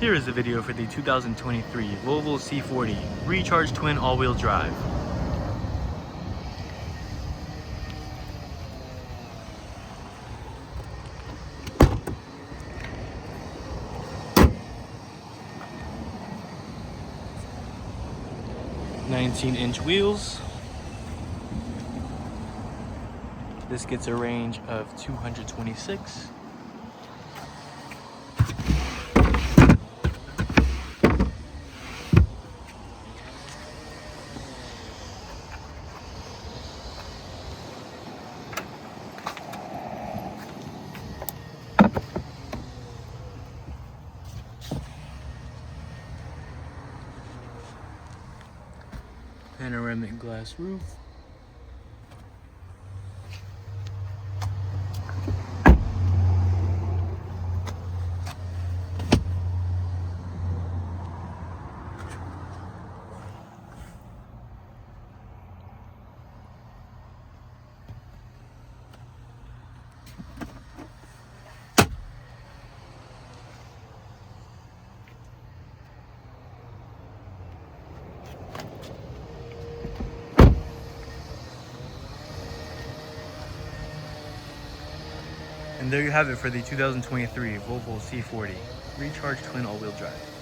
Here is a video for the 2023 Volvo C40 Recharge Twin All-Wheel Drive. "19-inch wheels. This gets a range of 226. Panoramic glass roof. And there you have it for the 2023 Volvo C40 Recharge Twin All-Wheel Drive.